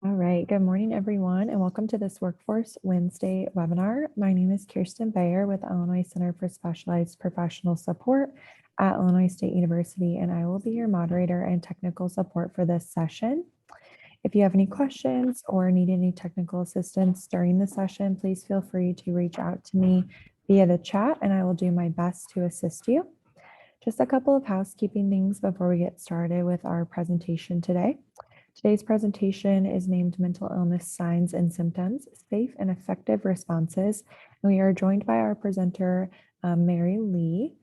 All right, good morning, everyone, and welcome to this Workforce Wednesday webinar. My name is Kirsten Bayer with Illinois Center for Specialized Professional Support at Illinois State University, and I will be your moderator and technical support for this session. If you have any questions or need any technical assistance during the session, please feel free to reach out to me via the chat, and I will do my best to assist you. Just a couple of housekeeping things before we get started with our presentation today. Today's presentation is named Mental Illness Signs and Symptoms, Safe and Effective Responses. And we are joined by our presenter, Mary Lee.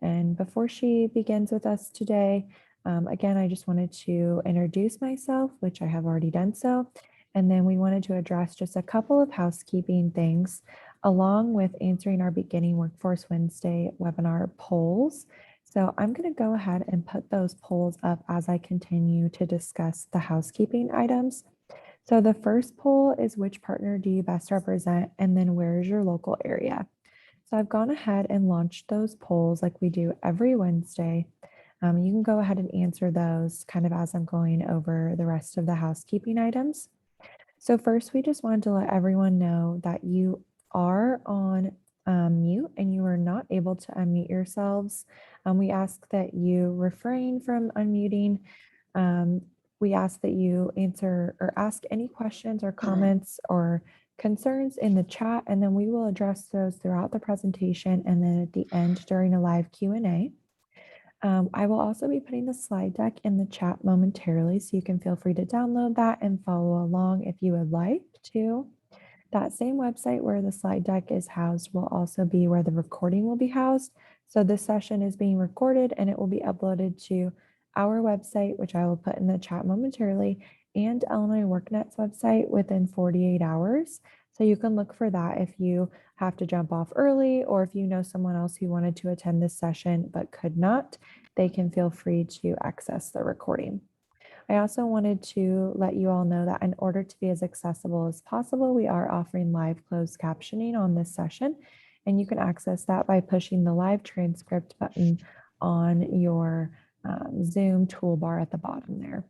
And before she begins with us today, again, I just wanted to introduce myself, which I have already done so. And then we wanted to address just a couple of housekeeping things, along with answering our beginning Workforce Wednesday webinar polls. So I'm going to go ahead and put those polls up as I continue to discuss the housekeeping items. So the first poll is, which partner do you best represent? And then where is your local area? So I've gone ahead and launched those polls like we do every Wednesday. You can go ahead and answer those kind of as I'm going over the rest of the housekeeping items. So first, we just wanted to let everyone know that you are on mute and you are not able to unmute yourselves. We ask that you refrain from unmuting. We ask that you answer or ask any questions or comments or concerns in the chat, and then we will address those throughout the presentation and then at the end during a live Q&A. I will also be putting the slide deck in the chat momentarily, so you can feel free to download that and follow along if you would like to. That same website where the slide deck is housed will also be where the recording will be housed. So this session is being recorded and it will be uploaded to our website, which I will put in the chat momentarily, and Illinois WorkNet's website within 48 hours. So you can look for that if you have to jump off early, or if you know someone else who wanted to attend this session but could not, they can feel free to access the recording. I also wanted to let you all know that in order to be as accessible as possible, we are offering live closed captioning on this session, and you can access that by pushing the live transcript button on your Zoom toolbar at the bottom there.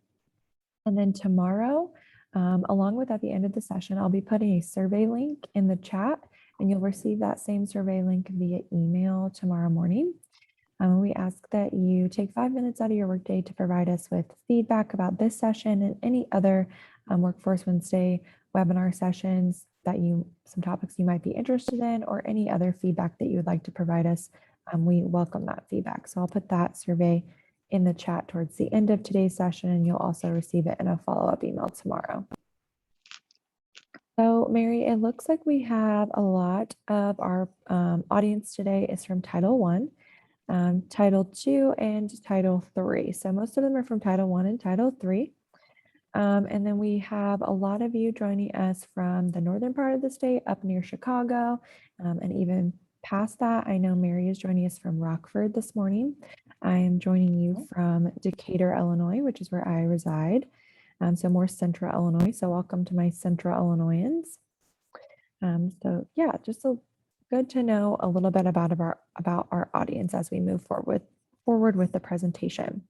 And then tomorrow, along with at the end of the session, I'll be putting a survey link in the chat, and you'll receive that same survey link via email tomorrow morning. We ask that you take 5 minutes out of your workday to provide us with feedback about this session and any other Workforce Wednesday webinar sessions that some topics you might be interested in, or any other feedback that you would like to provide us. We welcome that feedback. So I'll put that survey in the chat towards the end of today's session, and you'll also receive it in a follow-up email tomorrow. So Mary, it looks like we have a lot of our audience today is from Title I. Title II and Title III. So most of them are from Title I and Title III. And then we have a lot of you joining us from the northern part of the state up near Chicago, and even past that. I know Mary is joining us from Rockford this morning. I am joining you from Decatur, Illinois, which is where I reside. So more central Illinois. So welcome to my central Illinoisans. So yeah, just good to know a little bit about our audience as we move forward with the presentation.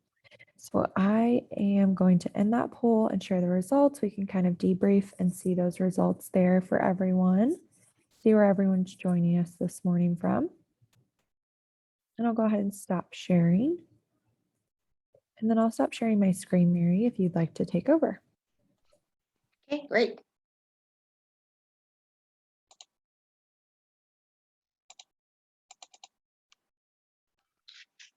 So I am going to end that poll and share the results. We can kind of debrief and see those results there for everyone. See where everyone's joining us this morning from. And I'll go ahead and stop sharing. And then I'll stop sharing my screen, Mary, if you'd like to take over. Okay, great.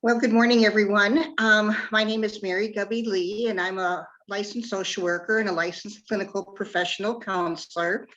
Well, good morning, everyone. My name is Mary Gubby Lee, and I'm a licensed social worker and a licensed clinical professional counselor.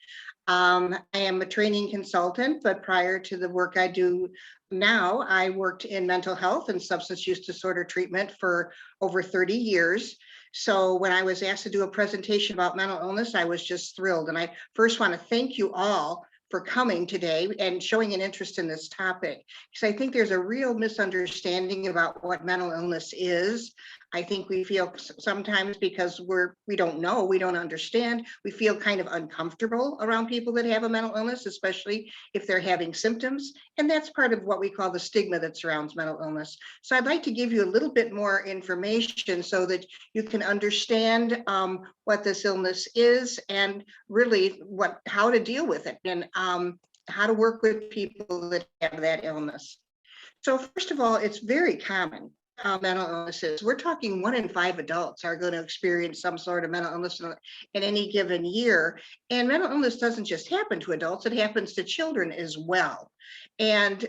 I am a training consultant, but prior to the work I do now, I worked in mental health and substance use disorder treatment for over 30 years. So when I was asked to do a presentation about mental illness, I was just thrilled. And I first want to thank you all for coming today and showing an interest in this topic, because I think there's a real misunderstanding about what mental illness is. I think we feel sometimes because we don't know, we don't understand, we feel kind of uncomfortable around people that have a mental illness, especially if they're having symptoms. And that's part of what we call the stigma that surrounds mental illness. So I'd like to give you a little bit more information so that you can understand what this illness is and really how to deal with it, and how to work with people that have that illness. So first of all, it's very common. Mental illnesses. We're talking 1 in 5 adults are going to experience some sort of mental illness in any given year. And mental illness doesn't just happen to adults, it happens to children as well. And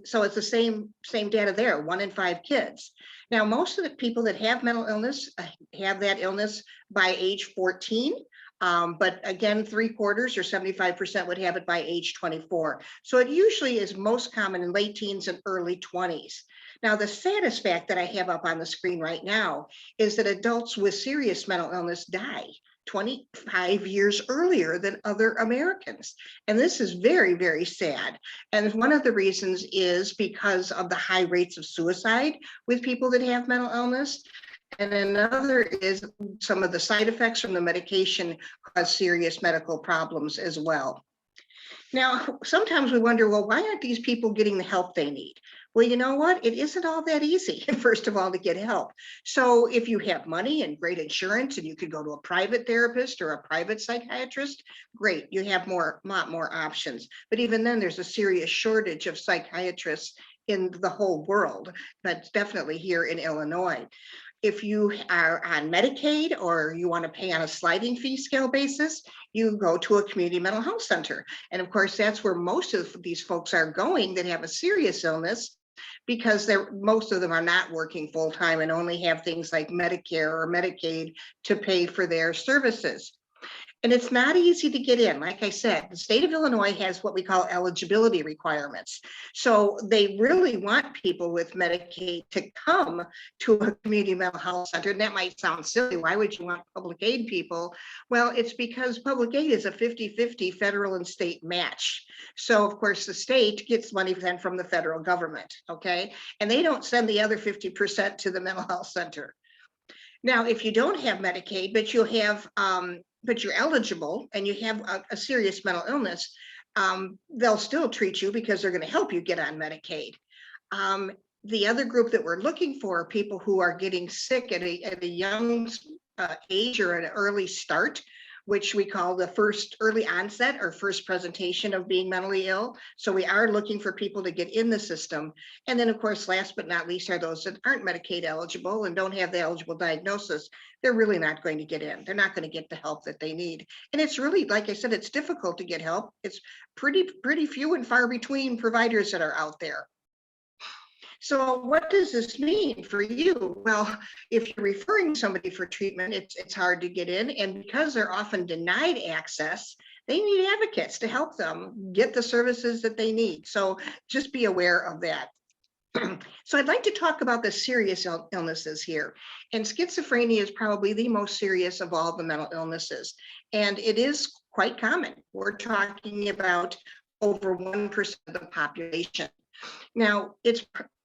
so it's the same data there, 1 in 5 kids. Now, most of the people that have mental illness have that illness by age 14. But again, 3/4 or 75% would have it by age 24. So it usually is most common in late teens and early 20s. Now, the saddest fact that I have up on the screen right now is that adults with serious mental illness die 25 years earlier than other Americans. And this is very, very sad. And one of the reasons is because of the high rates of suicide with people that have mental illness. And another is some of the side effects from the medication cause serious medical problems as well. Now, sometimes we wonder, well, why aren't these people getting the help they need? Well, you know what? It isn't all that easy, first of all, to get help. So if you have money and great insurance and you could go to a private therapist or a private psychiatrist, great, you have lot more options. But even then, there's a serious shortage of psychiatrists in the whole world, but definitely here in Illinois. If you are on Medicaid or you want to pay on a sliding fee scale basis, you go to a community mental health center. And of course, that's where most of these folks are going that have a serious illness, because most of them are not working full time and only have things like Medicare or Medicaid to pay for their services. And it's not easy to get in. Like I said, the state of Illinois has what we call eligibility requirements. So they really want people with Medicaid to come to a community mental health center. And that might sound silly. Why would you want public aid people? Well, it's because public aid is a 50-50 federal and state match. So of course, the state gets money then from the federal government, okay? And they don't send the other 50% to the mental health center. Now, if you don't have Medicaid, but you're eligible and you have a serious mental illness, they'll still treat you because they're going to help you get on Medicaid. The other group that we're looking for are people who are getting sick at a young age or an early start, which we call the first early onset or first presentation of being mentally ill. So we are looking for people to get in the system. And then of course, last but not least, are those that aren't Medicaid eligible and don't have the eligible diagnosis. They're really not going to get in. They're not going to get the help that they need. And it's really, like I said, it's difficult to get help. It's pretty few and far between providers that are out there. So what does this mean for you? Well, if you're referring somebody for treatment, it's hard to get in. And because they're often denied access, they need advocates to help them get the services that they need. So just be aware of that. So I'd like to talk about the serious illnesses here. And schizophrenia is probably the most serious of all the mental illnesses. And it is quite common. We're talking about over 1% of the population. Now,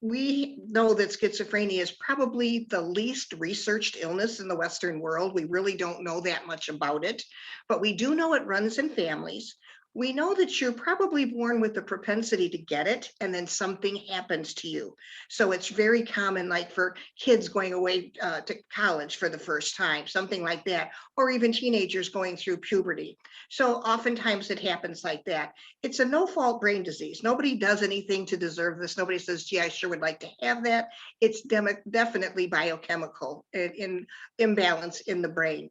we know that schizophrenia is probably the least researched illness in the Western world. We really don't know that much about it, but we do know it runs in families. We know that you're probably born with the propensity to get it, and then something happens to you. So it's very common, like for kids going away to college for the first time, something like that, or even teenagers going through puberty. So oftentimes it happens like that. It's a no-fault brain disease. Nobody does anything to deserve this. Nobody says, gee, I sure would like to have that. It's definitely biochemical in imbalance in the brain.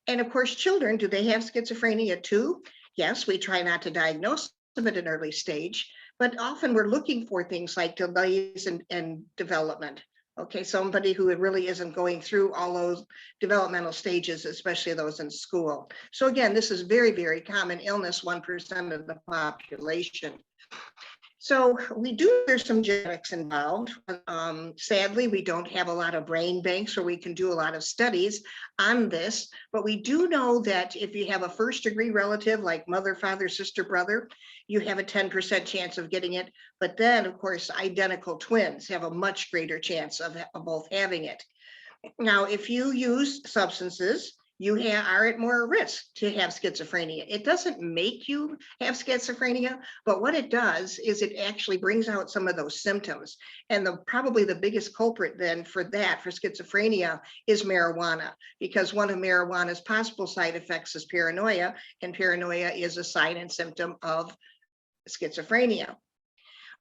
And of course, children, do they have schizophrenia too? Yes, we try not to diagnose them at an early stage, but often we're looking for things like delays in development. Okay, somebody who really isn't going through all those developmental stages, especially those in school. So again, this is very, very common illness, 1% of the population. So there's some genetics involved. Sadly, we don't have a lot of brain banks where we can do a lot of studies on this, but we do know that if you have a first degree relative like mother, father, sister, brother, you have a 10% chance of getting it. But then of course, identical twins have a much greater chance of both having it. Now, if you use substances, you are at more risk to have schizophrenia. It doesn't make you have schizophrenia, but what it does is it actually brings out some of those symptoms. And probably the biggest culprit then for schizophrenia, is marijuana, because one of marijuana's possible side effects is paranoia, and paranoia is a sign and symptom of schizophrenia.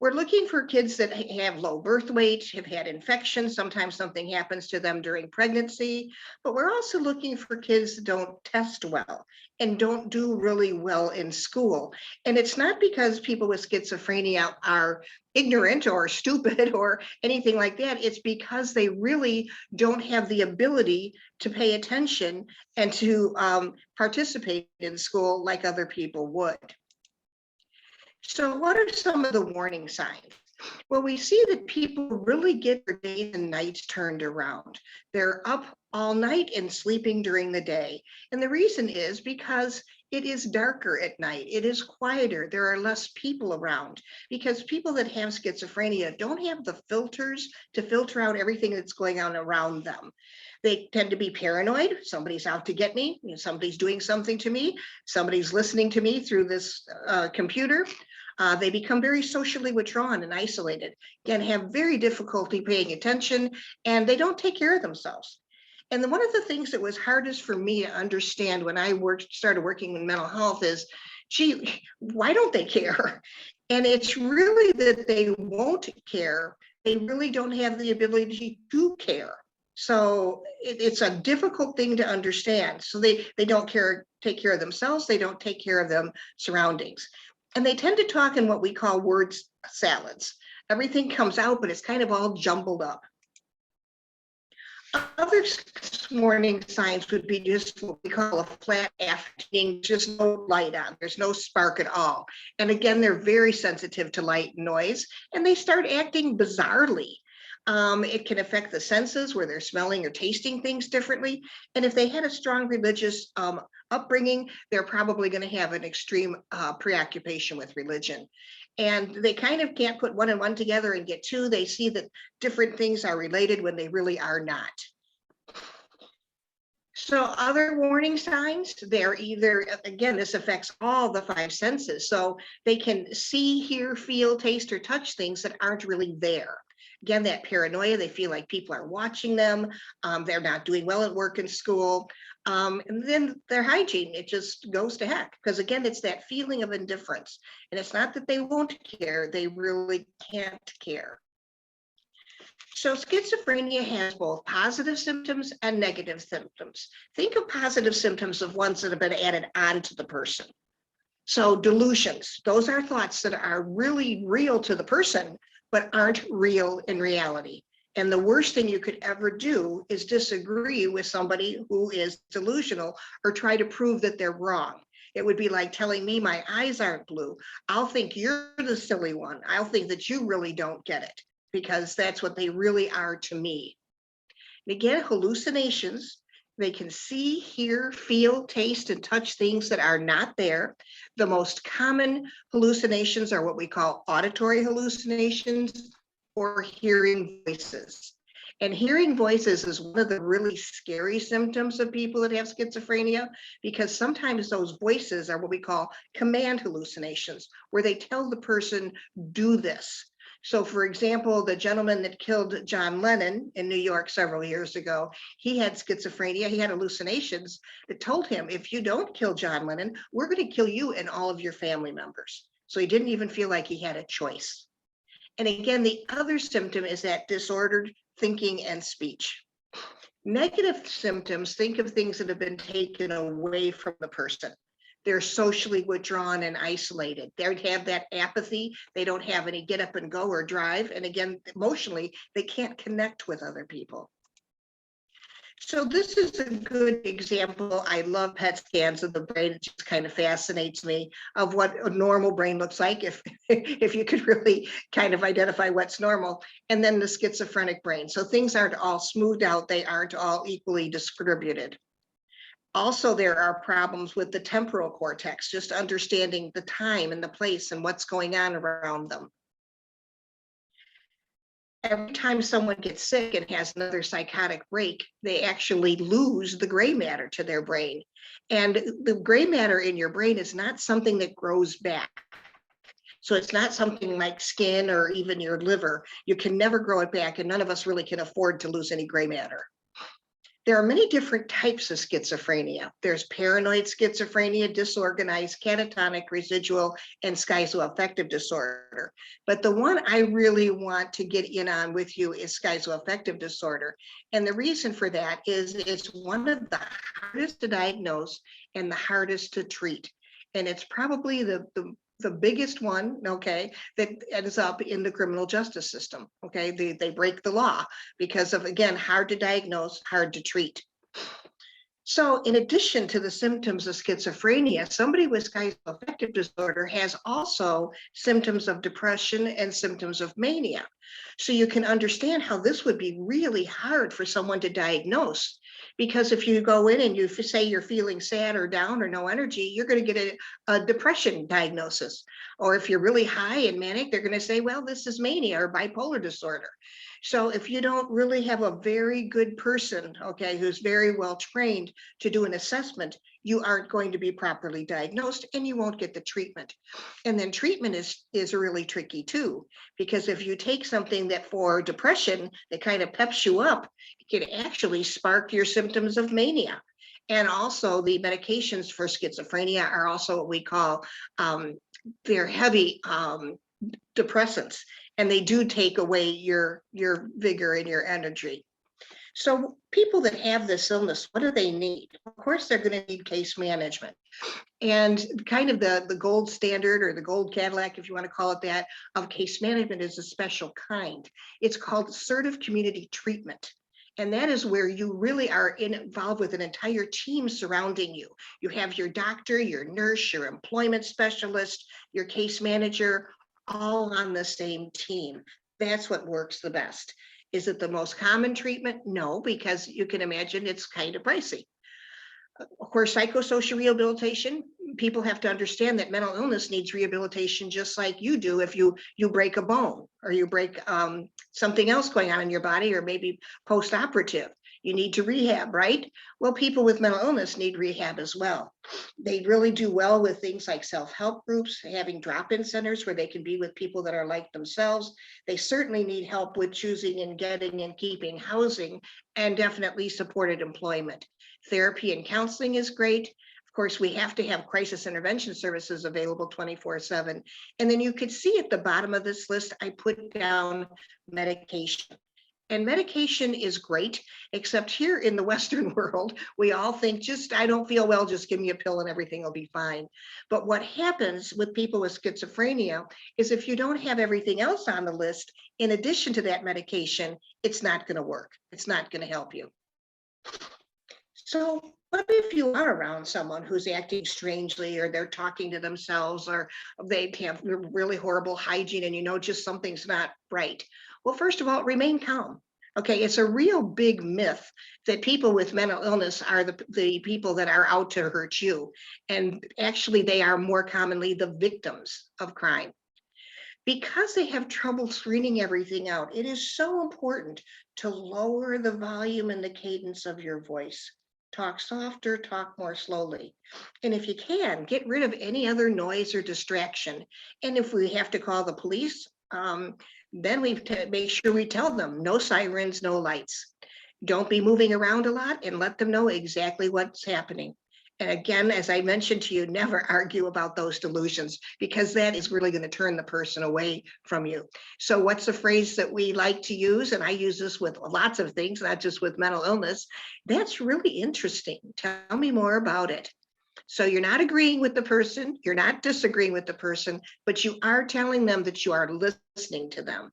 We're looking for kids that have low birth weight, have had infections. Sometimes something happens to them during pregnancy, but we're also looking for kids that don't test well and don't do really well in school. And it's not because people with schizophrenia are ignorant or stupid or anything like that. It's because they really don't have the ability to pay attention and to participate in school like other people would. So what are some of the warning signs? Well, we see that people really get their days and nights turned around. They're up all night and sleeping during the day. And the reason is because it is darker at night. It is quieter. There are less people around, because people that have schizophrenia don't have the filters to filter out everything that's going on around them. They tend to be paranoid. Somebody's out to get me. Somebody's doing something to me. Somebody's listening to me through this computer. They become very socially withdrawn and isolated, again, have very difficulty paying attention, and they don't take care of themselves. And then one of the things that was hardest for me to understand when I started working in mental health is, gee, why don't they care? And it's really that they won't care. They really don't have the ability to care. So it's a difficult thing to understand. So they don't take care of themselves. They don't take care of them surroundings. And they tend to talk in what we call word salads. Everything comes out, but it's kind of all jumbled up. Other warning signs would be just what we call a flat afternoon, just no light on. There's no spark at all. And again, they're very sensitive to light and noise, and they start acting bizarrely. It can affect the senses where they're smelling or tasting things differently. And if they had a strong religious upbringing, they're probably going to have an extreme preoccupation with religion. And they kind of can't put one and one together and get two. They see that different things are related when they really are not. So other warning signs, they're either, again, this affects all the five senses. So they can see, hear, feel, taste, or touch things that aren't really there. Again, that paranoia, they feel like people are watching them. They're not doing well at work and school. And then their hygiene, it just goes to heck. Because again, it's that feeling of indifference. And it's not that they won't care, they really can't care. So schizophrenia has both positive symptoms and negative symptoms. Think of positive symptoms of ones that have been added on to the person. So delusions, those are thoughts that are really real to the person, but aren't real in reality. And the worst thing you could ever do is disagree with somebody who is delusional or try to prove that they're wrong. It would be like telling me my eyes aren't blue. I'll think you're the silly one. I'll think that you really don't get it, because that's what they really are to me. And again, hallucinations, they can see, hear, feel, taste, and touch things that are not there. The most common hallucinations are what we call auditory hallucinations or hearing voices. And hearing voices is one of the really scary symptoms of people that have schizophrenia, because sometimes those voices are what we call command hallucinations, where they tell the person, do this. So for example, the gentleman that killed John Lennon in New York several years ago, he had schizophrenia. He had hallucinations that told him, if you don't kill John Lennon, we're going to kill you and all of your family members. So he didn't even feel like he had a choice. And again, the other symptom is that disordered thinking and speech. Negative symptoms, think of things that have been taken away from the person. They're socially withdrawn and isolated. They have that apathy. They don't have any get up and go or drive. And again, emotionally, they can't connect with other people. So this is a good example. I love PET scans of the brain. It just kind of fascinates me of what a normal brain looks like, if you could really kind of identify what's normal. And then the schizophrenic brain. So things aren't all smoothed out. They aren't all equally distributed. Also, there are problems with the temporal cortex, just understanding the time and the place and what's going on around them. every time someone gets sick and has another psychotic break, they actually lose the gray matter to their brain. And the gray matter in your brain is not something that grows back. So it's not something like skin or even your liver. You can never grow it back, and none of us really can afford to lose any gray matter. There are many different types of schizophrenia. There's paranoid schizophrenia, disorganized, catatonic, residual, and schizoaffective disorder. But the one I really want to get in on with you is schizoaffective disorder. And the reason for that is it's one of the hardest to diagnose and the hardest to treat. And it's probably the biggest one, okay, that ends up in the criminal justice system, okay? They break the law because of, again, hard to diagnose, hard to treat. So in addition to the symptoms of schizophrenia, somebody with schizoaffective disorder has also symptoms of depression and symptoms of mania. So you can understand how this would be really hard for someone to diagnose, because if you go in and you say you're feeling sad or down or no energy, you're going to get a depression diagnosis. Or if you're really high and manic, they're going to say, well, this is mania or bipolar disorder. So if you don't really have a very good person, okay, who's very well trained to do an assessment, you aren't going to be properly diagnosed and you won't get the treatment. And then treatment is really tricky too, because if you take something that for depression, that kind of peps you up, it can actually spark your symptoms of mania. And also the medications for schizophrenia are also what we call, they're heavy depressants, and they do take away your vigor and your energy. So people that have this illness, what do they need? Of course, they're going to need case management. And kind of the gold standard, or the gold Cadillac, if you want to call it that, of case management is a special kind. It's called assertive community treatment. And that is where you really are involved with an entire team surrounding you. You have your doctor, your nurse, your employment specialist, your case manager, all on the same team. That's what works the best. Is it the most common treatment? No, because you can imagine it's kind of pricey. Of course, psychosocial rehabilitation, people have to understand that mental illness needs rehabilitation just like you do if you break a bone or you break something else going on in your body, or maybe post-operative. You need to rehab, right? Well, people with mental illness need rehab as well. They really do well with things like self-help groups, having drop-in centers where they can be with people that are like themselves. They certainly need help with choosing and getting and keeping housing, and definitely supported employment. Therapy and counseling is great. Of course, we have to have crisis intervention services available 24/7. And then you could see at the bottom of this list, I put down medication. And medication is great, except here in the Western world, we all think, just, I don't feel well, just give me a pill and everything will be fine. But what happens with people with schizophrenia is if you don't have everything else on the list, in addition to that medication, it's not going to work. It's not going to help you. So what if you are around someone who's acting strangely, or they're talking to themselves, or they have really horrible hygiene, and you know just something's not right? Well, first of all, remain calm. Okay, it's a real big myth that people with mental illness are the people that are out to hurt you. And actually, they are more commonly the victims of crime. Because they have trouble screening everything out, it is so important to lower the volume and the cadence of your voice. Talk softer, talk more slowly. And if you can, get rid of any other noise or distraction. And if we have to call the police, then we make sure we tell them no sirens, no lights. Don't be moving around a lot, and let them know exactly what's happening. And again, as I mentioned to you, never argue about those delusions, because that is really going to turn the person away from you. So what's the phrase that we like to use? And I use this with lots of things, not just with mental illness. That's really interesting. Tell me more about it. So you're not agreeing with the person, you're not disagreeing with the person, but you are telling them that you are listening to them.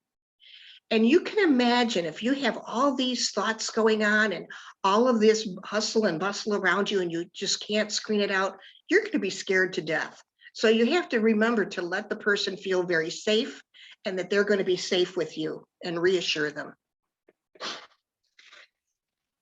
And you can imagine if you have all these thoughts going on and all of this hustle and bustle around you, and you just can't screen it out, you're going to be scared to death. So you have to remember to let the person feel very safe, and that they're going to be safe with you, and reassure them.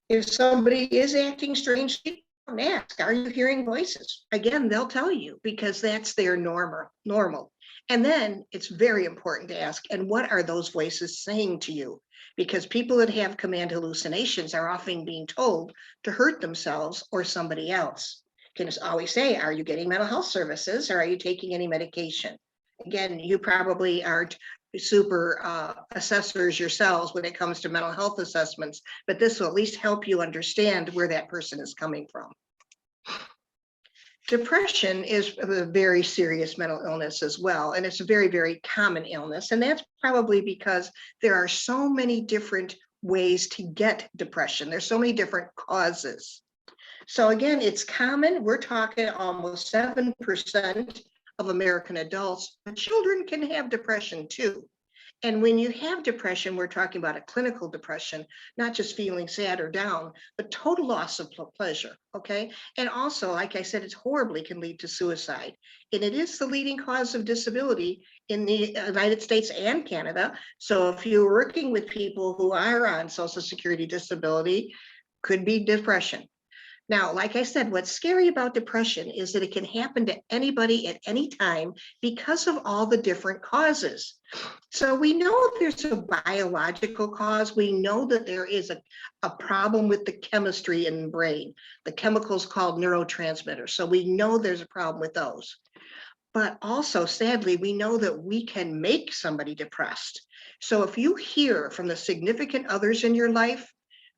If somebody is acting strangely, and ask, are you hearing voices? Again, they'll tell you because that's their normal. And then it's very important to ask, and what are those voices saying to you? Because people that have command hallucinations are often being told to hurt themselves or somebody else. You can always say, are you getting mental health services or are you taking any medication? Again, you probably aren't super assessors yourselves when it comes to mental health assessments, but this will at least help you understand where that person is coming from. Depression is a very serious mental illness as well, and it's a very, very common illness. And that's probably because there are so many different ways to get depression. There's so many different causes. So again, it's common. We're talking almost 7% of American adults, but children can have depression too. And when you have depression, we're talking about a clinical depression, not just feeling sad or down, but total loss of pleasure, okay? And also, like I said, it's horribly can lead to suicide. And it is the leading cause of disability in the United States and Canada. So if you're working with people who are on Social Security disability, could be depression. Now, like I said, what's scary about depression is that it can happen to anybody at any time because of all the different causes. So we know there's a biological cause. We know that there is a problem with the chemistry in the brain, the chemicals called neurotransmitters. So we know there's a problem with those. But also, sadly, we know that we can make somebody depressed. So if you hear from the significant others in your life,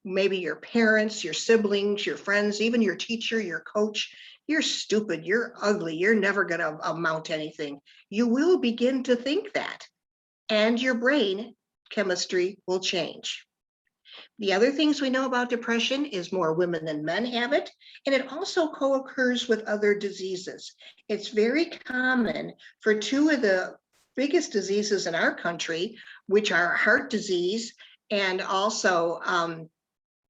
maybe your parents, your siblings, your friends, even your teacher, your coach, you're stupid, you're ugly, you're never going to amount to anything, you will begin to think that, and your brain chemistry will change. The other things we know about depression is more women than men have it, and it also co-occurs with other diseases. It's very common for two of the biggest diseases in our country, which are heart disease and also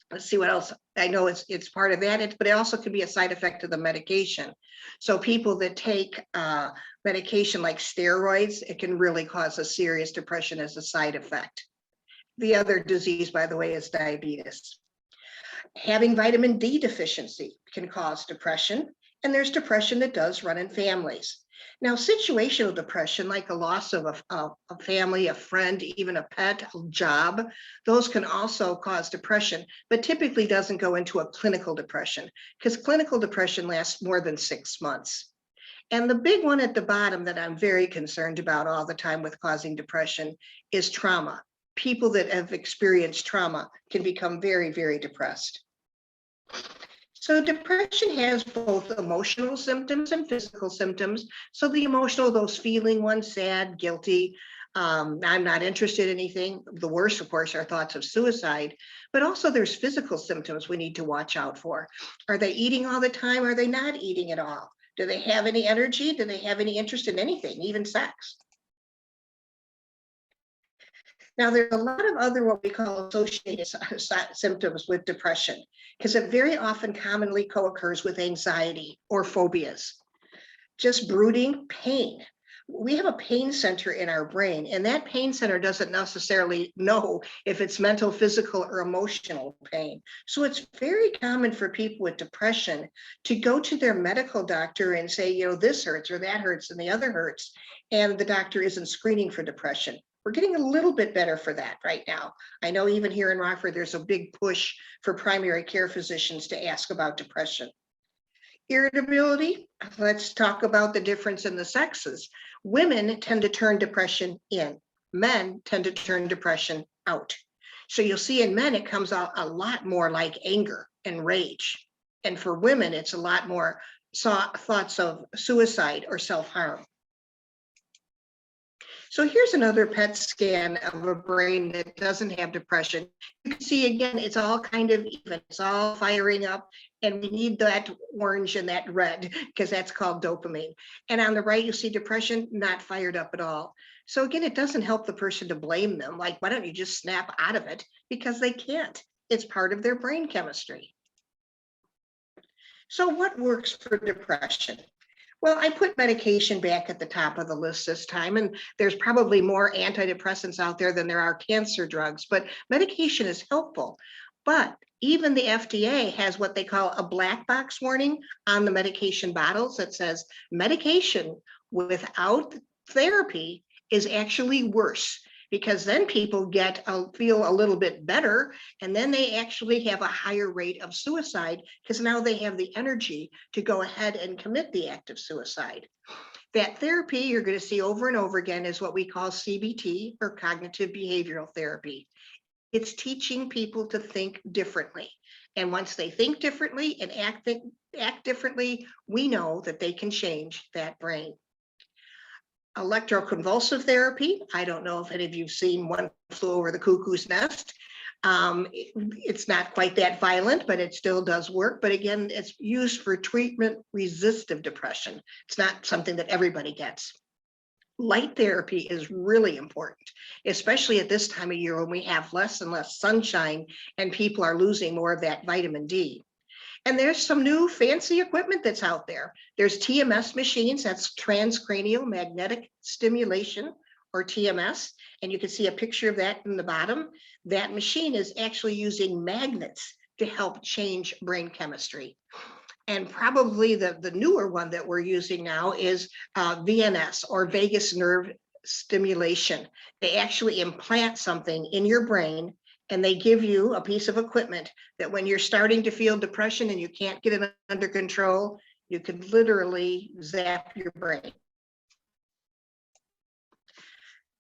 let's see what else. I know it's part of that, but it also could be a side effect of the medication. So people that take medication like steroids, it can really cause a serious depression as a side effect. The other disease, by the way, is diabetes. Having vitamin D deficiency can cause depression, and there's depression that does run in families. Now, situational depression, like a loss of a family, a friend, even a pet, a job, those can also cause depression, but typically doesn't go into a clinical depression because clinical depression lasts more than 6 months. And the big one at the bottom that I'm very concerned about all the time with causing depression is trauma. People that have experienced trauma can become very, very depressed. So depression has both emotional symptoms and physical symptoms. So the emotional, those feeling one, sad, guilty, I'm not interested in anything. The worst, of course, are thoughts of suicide, but also there's physical symptoms we need to watch out for. Are they eating all the time? Are they not eating at all? Do they have any energy? Do they have any interest in anything, even sex? Now, there's a lot of other what we call associated symptoms with depression, because it very often commonly co-occurs with anxiety or phobias. Just brooding pain. We have a pain center in our brain, and that pain center doesn't necessarily know if it's mental, physical, or emotional pain. So it's very common for people with depression to go to their medical doctor and say, you know, this hurts or that hurts and the other hurts, and the doctor isn't screening for depression. We're getting a little bit better for that right now. I know even here in Rockford, there's a big push for primary care physicians to ask about depression. Irritability, let's talk about the difference in the sexes. Women tend to turn depression in, men tend to turn depression out. So you'll see in men, it comes out a lot more like anger and rage. And for women, it's a lot more thoughts of suicide or self-harm. So here's another PET scan of a brain that doesn't have depression. You can see again, it's all kind of even, it's all firing up, and we need that orange and that red because that's called dopamine. And on the right, you see depression not fired up at all. So again, it doesn't help the person to blame them. Like, why don't you just snap out of it? Because they can't. It's part of their brain chemistry. So what works for depression? Well, I put medication back at the top of the list this time, and there's probably more antidepressants out there than there are cancer drugs, but medication is helpful. But even the FDA has what they call a black box warning on the medication bottles that says medication without therapy is actually worse, because then people feel a little bit better, and then they actually have a higher rate of suicide because now they have the energy to go ahead and commit the act of suicide. That therapy you're going to see over and over again is what we call CBT, or cognitive behavioral therapy. It's teaching people to think differently. And once they think differently and act differently, we know that they can change that brain. Electroconvulsive therapy. I don't know if any of you've seen One Flew Over the Cuckoo's Nest. It's not quite that violent, but it still does work. But again, it's used for treatment-resistant depression. It's not something that everybody gets. Light therapy is really important, especially at this time of year when we have less and less sunshine and people are losing more of that vitamin D. And there's some new fancy equipment that's out there. There's TMS machines, that's transcranial magnetic stimulation, or TMS. And you can see a picture of that in the bottom. That machine is actually using magnets to help change brain chemistry. And probably the newer one that we're using now is VNS, or vagus nerve stimulation. They actually implant something in your brain, and they give you a piece of equipment that when you're starting to feel depression and you can't get it under control, you can literally zap your brain.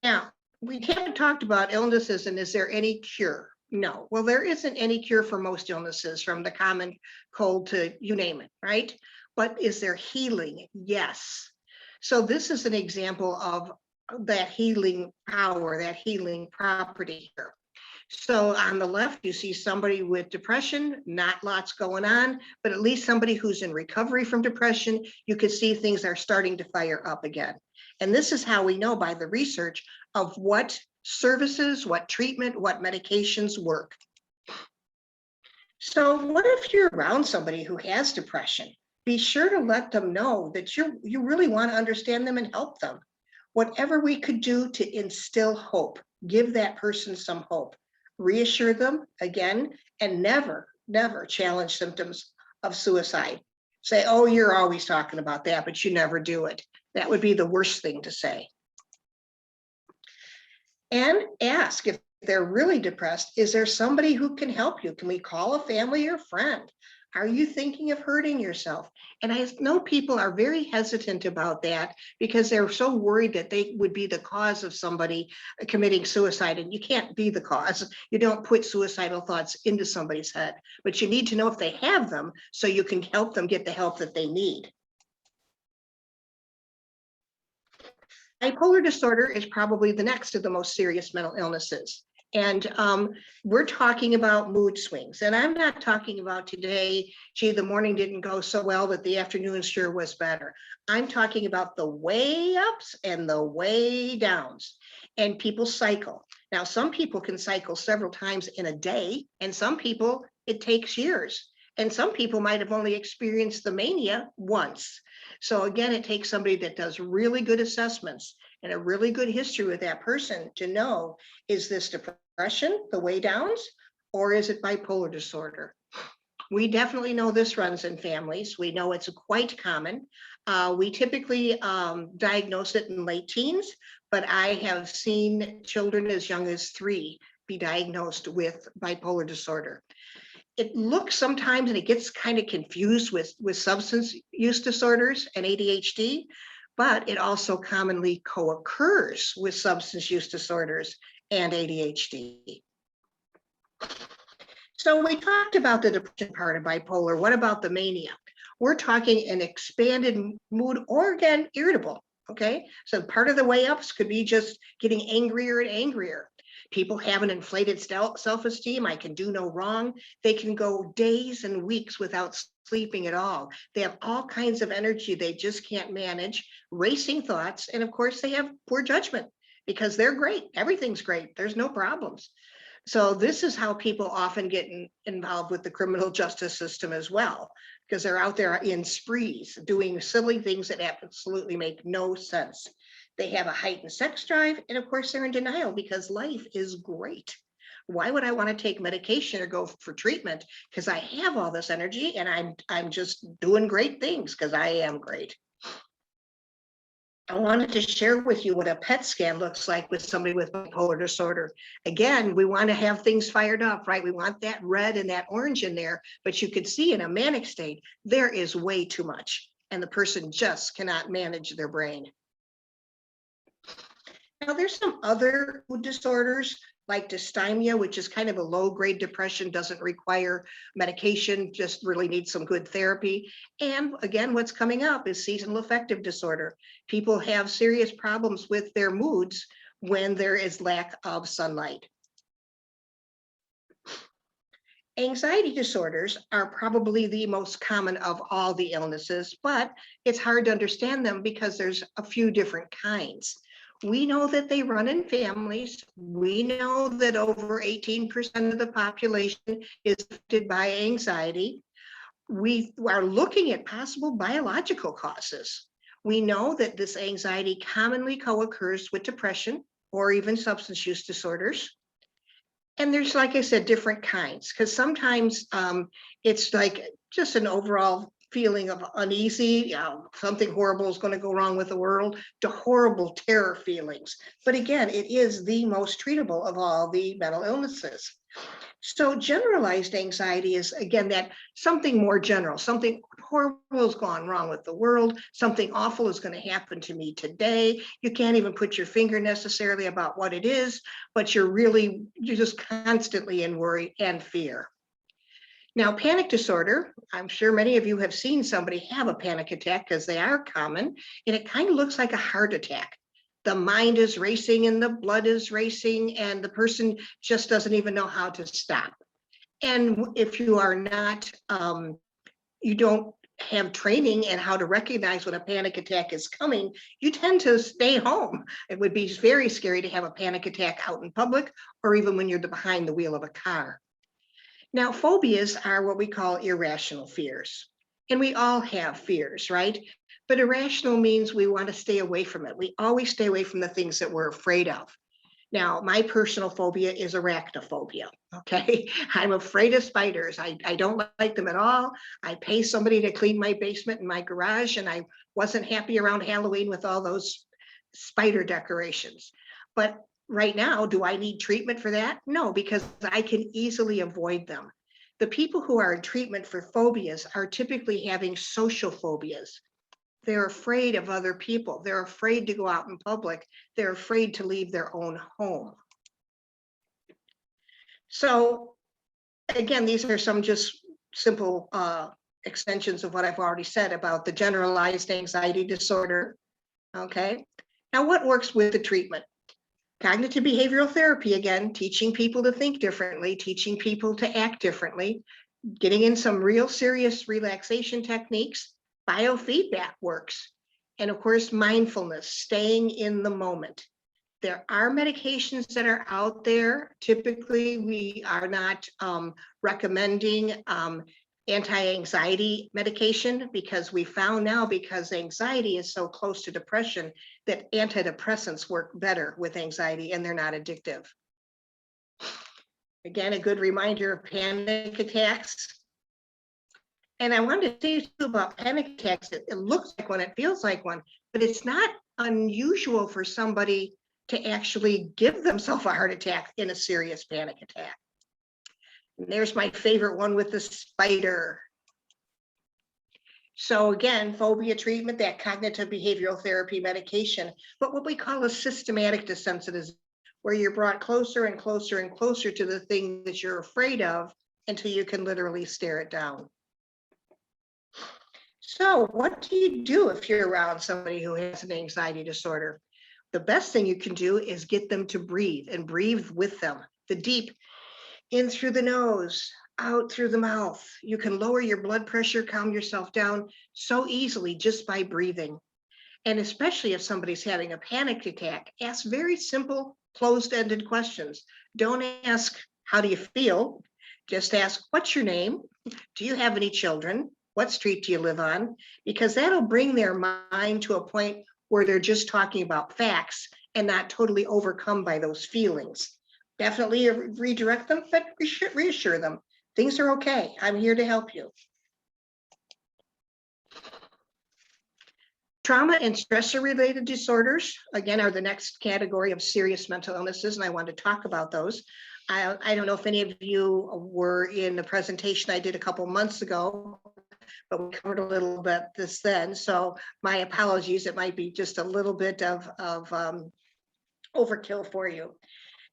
Now, we haven't talked about illnesses and is there any cure? No. Well, there isn't any cure for most illnesses, from the common cold to you name it, right? But is there healing? Yes. So this is an example of that healing power, that healing property here. So on the left, you see somebody with depression, not lots going on, but at least somebody who's in recovery from depression. You can see things are starting to fire up again. And this is how we know by the research of what services, what treatment, what medications work. So what if you're around somebody who has depression? Be sure to let them know that you really want to understand them and help them. Whatever we could do to instill hope, give that person some hope, reassure them again, and never, never challenge symptoms of suicide. Say, oh, you're always talking about that, but you never do it. That would be the worst thing to say. And ask, if they're really depressed, is there somebody who can help you? Can we call a family or friend? Are you thinking of hurting yourself? And I know people are very hesitant about that because they're so worried that they would be the cause of somebody committing suicide. And you can't be the cause. You don't put suicidal thoughts into somebody's head, but you need to know if they have them so you can help them get the help that they need. Bipolar disorder is probably the next of the most serious mental illnesses. And we're talking about mood swings. And I'm not talking about today, gee, the morning didn't go so well, but the afternoon sure was better. I'm talking about the way ups and the way downs. And people cycle. Now, some people can cycle several times in a day, and some people, it takes years. And some people might have only experienced the mania once. So again, it takes somebody that does really good assessments and a really good history with that person to know, is this depression, the way downs, or is it bipolar disorder? We definitely know this runs in families. We know it's quite common. We typically diagnose it in late teens, but I have seen children as young as 3 be diagnosed with bipolar disorder. It looks sometimes, and it gets kind of confused with substance use disorders and ADHD, but it also commonly co-occurs with substance use disorders and ADHD. So we talked about the depression part of bipolar. What about the mania? We're talking an expanded mood, or again, irritable, okay? So part of the way ups could be just getting angrier and angrier. People have an inflated self-esteem. I can do no wrong. They can go days and weeks without sleeping at all. They have all kinds of energy they just can't manage, racing thoughts, and of course they have poor judgment because they're great. Everything's great. There's no problems. So this is how people often get involved with the criminal justice system as well, because they're out there in sprees doing silly things that absolutely make no sense. They have a heightened sex drive, and of course they're in denial because life is great. Why would I want to take medication or go for treatment? Because I have all this energy and I'm just doing great things because I am great. I wanted to share with you what a PET scan looks like with somebody with bipolar disorder. Again, we want to have things fired up, right? We want that red and that orange in there, but you could see in a manic state, there is way too much, and the person just cannot manage their brain. Now, there's some other mood disorders like dysthymia, which is kind of a low-grade depression, doesn't require medication, just really needs some good therapy. And again, what's coming up is seasonal affective disorder. People have serious problems with their moods when there is lack of sunlight. Anxiety disorders are probably the most common of all the illnesses, but it's hard to understand them because there's a few different kinds. We know that they run in families. We know that over 18% of the population is affected by anxiety. We are looking at possible biological causes. We know that this anxiety commonly co-occurs with depression or even substance use disorders. And there's, like I said, different kinds, because sometimes it's like just an overall feeling of uneasy, something horrible is going to go wrong with the world, to horrible terror feelings. But again, it is the most treatable of all the mental illnesses. So generalized anxiety is, again, that something more general, something horrible has gone wrong with the world, something awful is going to happen to me today. You can't even put your finger necessarily about what it is, but you're just constantly in worry and fear. Now, panic disorder, I'm sure many of you have seen somebody have a panic attack because they are common, and it kind of looks like a heart attack. The mind is racing and the blood is racing, and the person just doesn't even know how to stop. And if you are not, you don't have training in how to recognize when a panic attack is coming, you tend to stay home. It would be very scary to have a panic attack out in public or even when you're behind the wheel of a car. Now, phobias are what we call irrational fears. And we all have fears, right? But irrational means we want to stay away from it. We always stay away from the things that we're afraid of. Now, my personal phobia is arachnophobia, okay? I'm afraid of spiders. I don't like them at all. I pay somebody to clean my basement and my garage, and I wasn't happy around Halloween with all those spider decorations. But right now, do I need treatment for that? No, because I can easily avoid them. The people who are in treatment for phobias are typically having social phobias. They're afraid of other people. They're afraid to go out in public. They're afraid to leave their own home. So again, these are some just simple extensions of what I've already said about the generalized anxiety disorder. Okay. Now, what works with the treatment? Cognitive behavioral therapy, again, teaching people to think differently, teaching people to act differently, getting in some real serious relaxation techniques. Biofeedback works. And of course, mindfulness, staying in the moment. There are medications that are out there. Typically, we are not recommending anti-anxiety medication because we found now, because anxiety is so close to depression, that antidepressants work better with anxiety and they're not addictive. Again, a good reminder of panic attacks. And I wanted to say too about panic attacks. It looks like one, it feels like one, but it's not unusual for somebody to actually give themselves a heart attack in a serious panic attack. And there's my favorite one with the spider. So again, phobia treatment, that cognitive behavioral therapy medication, but what we call a systematic desensitization, where you're brought closer and closer and closer to the thing that you're afraid of until you can literally stare it down. So what do you do if you're around somebody who has an anxiety disorder? The best thing you can do is get them to breathe and breathe with them. The deep in through the nose, out through the mouth. You can lower your blood pressure, calm yourself down so easily just by breathing. And especially if somebody's having a panic attack, ask very simple, closed-ended questions. Don't ask, how do you feel? Just ask, what's your name? Do you have any children? What street do you live on? Because that'll bring their mind to a point where they're just talking about facts and not totally overcome by those feelings. Definitely redirect them, but reassure them. Things are okay. I'm here to help you. Trauma and stressor-related disorders, again, are the next category of serious mental illnesses, and I want to talk about those. I don't know if any of you were in the presentation I did a couple months ago, but we covered a little bit this then, so my apologies. It might be just a little bit of overkill for you.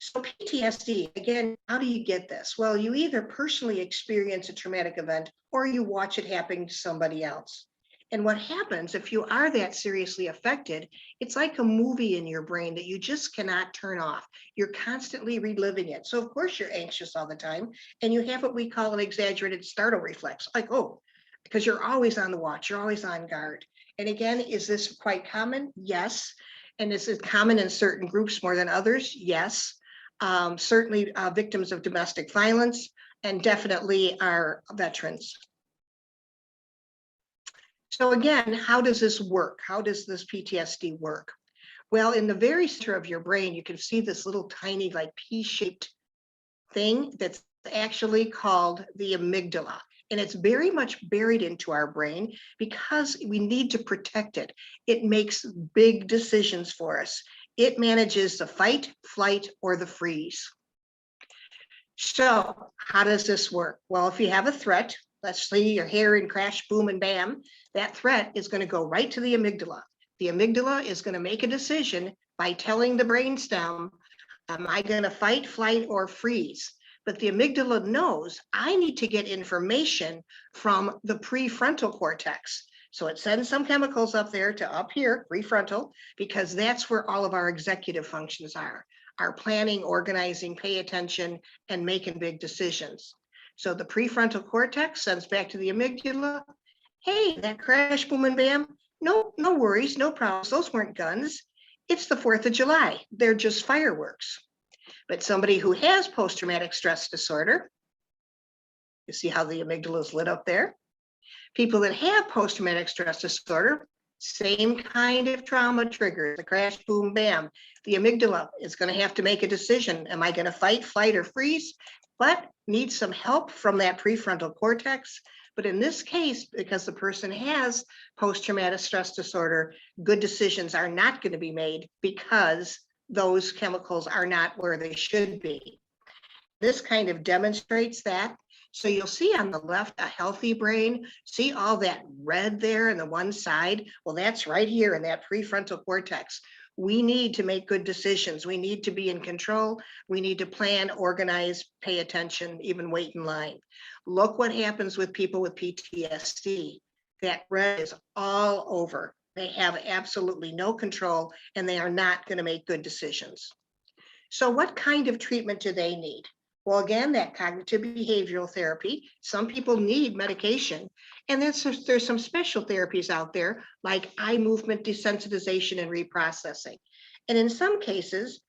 So PTSD, again, how do you get this? Well, you either personally experience a traumatic event or you watch it happen to somebody else. And what happens if you are that seriously affected, it's like a movie in your brain that you just cannot turn off. You're constantly reliving it. So of course you're anxious all the time, and you have what we call an exaggerated startle reflex, like, oh, because you're always on the watch, you're always on guard. And again, is this quite common? Yes. And is it common in certain groups more than others? Yes. Certainly victims of domestic violence, and definitely our veterans. So again, how does this work? How does this PTSD work? Well, in the very center of your brain, you can see this little tiny, like pea-shaped thing that's actually called the amygdala. And it's very much buried into our brain because we need to protect it. It makes big decisions for us. It manages the fight, flight, or the freeze. So how does this work? Well, if you have a threat, let's say you're hearing crash, boom, and bam, that threat is going to go right to the amygdala. The amygdala is going to make a decision by telling the brainstem, am I going to fight, flight, or freeze? But the amygdala knows I need to get information from the prefrontal cortex. So it sends some chemicals up there to up here, prefrontal, because that's where all of our executive functions are. Our planning, organizing, pay attention, and making big decisions. So the prefrontal cortex sends back to the amygdala, hey, that crash, boom, and bam, no worries, no problems. Those weren't guns. It's the 4th of July. They're just fireworks. But somebody who has post-traumatic stress disorder, you see how the amygdala is lit up there? People that have post-traumatic stress disorder, same kind of trauma trigger, the crash, boom, bam. The amygdala is going to have to make a decision. Am I going to fight, flight, or freeze? But need some help from that prefrontal cortex. But in this case, because the person has post-traumatic stress disorder, good decisions are not going to be made because those chemicals are not where they should be. This kind of demonstrates that. So you'll see on the left, a healthy brain, see all that red there on the one side? Well, that's right here in that prefrontal cortex. We need to make good decisions. We need to be in control. We need to plan, organize, pay attention, even wait in line. Look what happens with people with PTSD. That red is all over. They have absolutely no control, and they are not going to make good decisions. So what kind of treatment do they need? Well, again, that cognitive behavioral therapy. Some people need medication, and there's some special therapies out there like eye movement desensitization and reprocessing. And in some cases,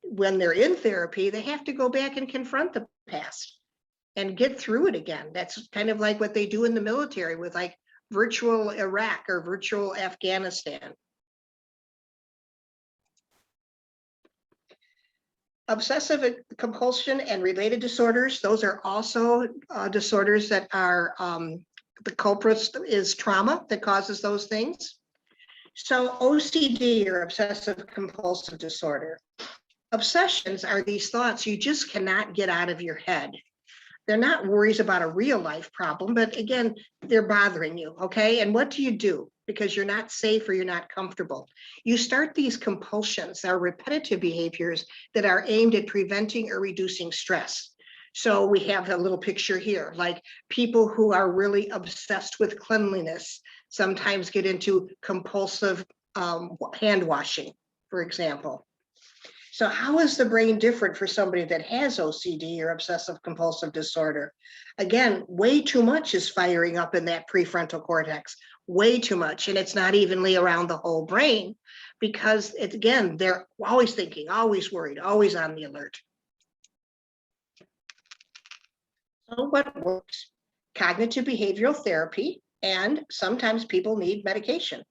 when they're in therapy, they have to go back and confront the past and get through it again. That's kind of like what they do in the military with like virtual Iraq or virtual Afghanistan. Obsessive compulsion and related disorders, those are also disorders that are, the culprits is trauma that causes those things. So OCD, or obsessive compulsive disorder. Obsessions are these thoughts you just cannot get out of your head. They're not worries about a real life problem, but again, they're bothering you, okay? And what do? Because you're not safe or you're not comfortable. You start these compulsions, are repetitive behaviors that are aimed at preventing or reducing stress. So we have a little picture here, like people who are really obsessed with cleanliness sometimes get into compulsive hand washing, for example. So how is the brain different for somebody that has OCD or obsessive compulsive disorder? Again, way too much is firing up in that prefrontal cortex, way too much. And it's not evenly around the whole brain because it's, again, they're always thinking, always worried, always on the alert. So what works? Cognitive behavioral therapy, and sometimes people need medication.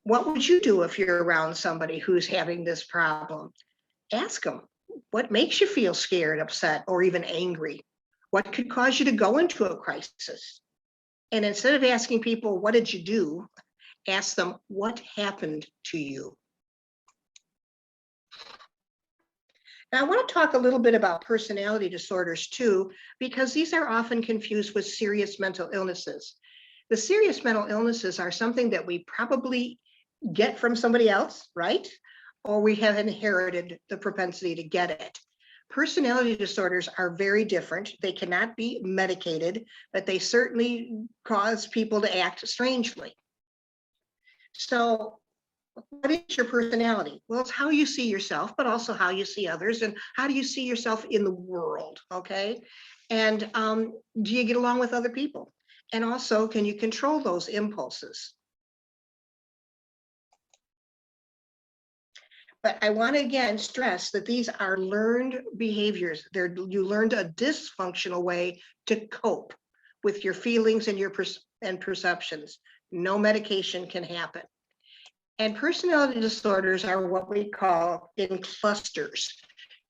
What would you do if you're around somebody who's having this problem? Ask them, what makes you feel scared, upset, or even angry? What could cause you to go into a crisis? And instead of asking people, what did you do? Ask them, what happened to you? Now, I want to talk a little bit about personality disorders too, because these are often confused with serious mental illnesses. The serious mental illnesses are something that we probably get from somebody else, right? Or we have inherited the propensity to get it. Personality disorders are very different. They cannot be medicated, but they certainly cause people to act strangely. So, what is your personality? Well, it's how you see yourself, but also how you see others, and how do you see yourself in the world, okay? And do you get along with other people? And also, can you control those impulses? But I want to again stress that these are learned behaviors. You learned a dysfunctional way to cope with your feelings and your perceptions. No medication can happen. And personality disorders are what we call in clusters.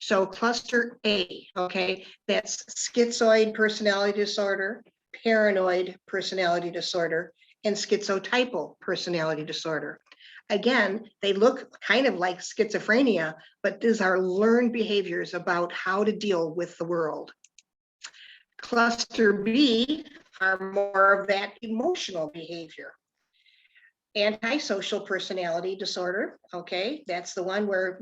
So cluster A, okay, that's schizoid personality disorder, paranoid personality disorder, and schizotypal personality disorder. Again, they look kind of like schizophrenia, but these are learned behaviors about how to deal with the world. Cluster B are more of that emotional behavior. Antisocial personality disorder, okay, that's the one where,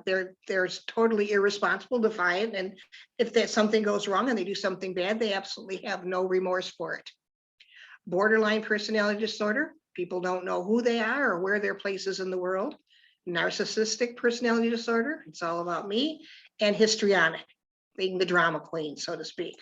they're totally irresponsible, defiant, and if that something goes wrong and they do something bad, they absolutely have no remorse for it. Borderline personality disorder, people don't know who they are or where their place is in the world. Narcissistic personality disorder, it's all about me. And histrionic, being the drama queen, so to speak.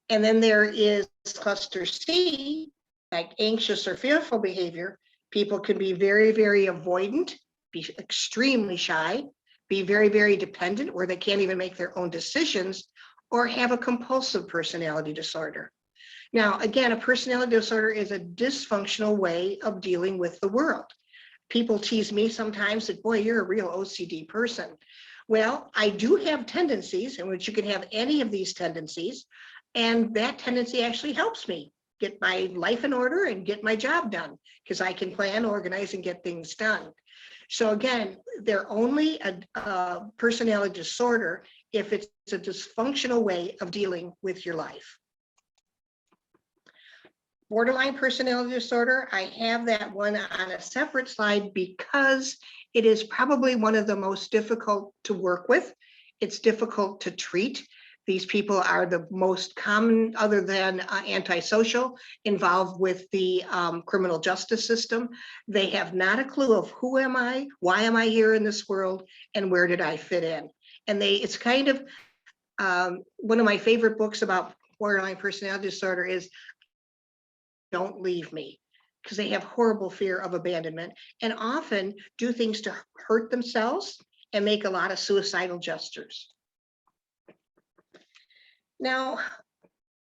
And then there is cluster C, like anxious or fearful behavior. People can be very, very avoidant, be extremely shy, be very, very dependent, where they can't even make their own decisions, or have a compulsive personality disorder. Now, again, a personality disorder is a dysfunctional way of dealing with the world. People tease me sometimes that, boy, you're a real OCD person. Well, I do have tendencies in which you can have any of these tendencies, and that tendency actually helps me get my life in order and get my job done, because I can plan, organize, and get things done. So again, they're only a personality disorder if it's a dysfunctional way of dealing with your life. Borderline personality disorder, I have that one on a separate slide because it is probably one of the most difficult to work with. It's difficult to treat. These people are the most common, other than antisocial, involved with the criminal justice system. They have not a clue of who am I, why am I here in this world, and where did I fit in? And it's kind of one of my favorite books about borderline personality disorder is Don't Leave Me, because they have horrible fear of abandonment and often do things to hurt themselves and make a lot of suicidal gestures. Now,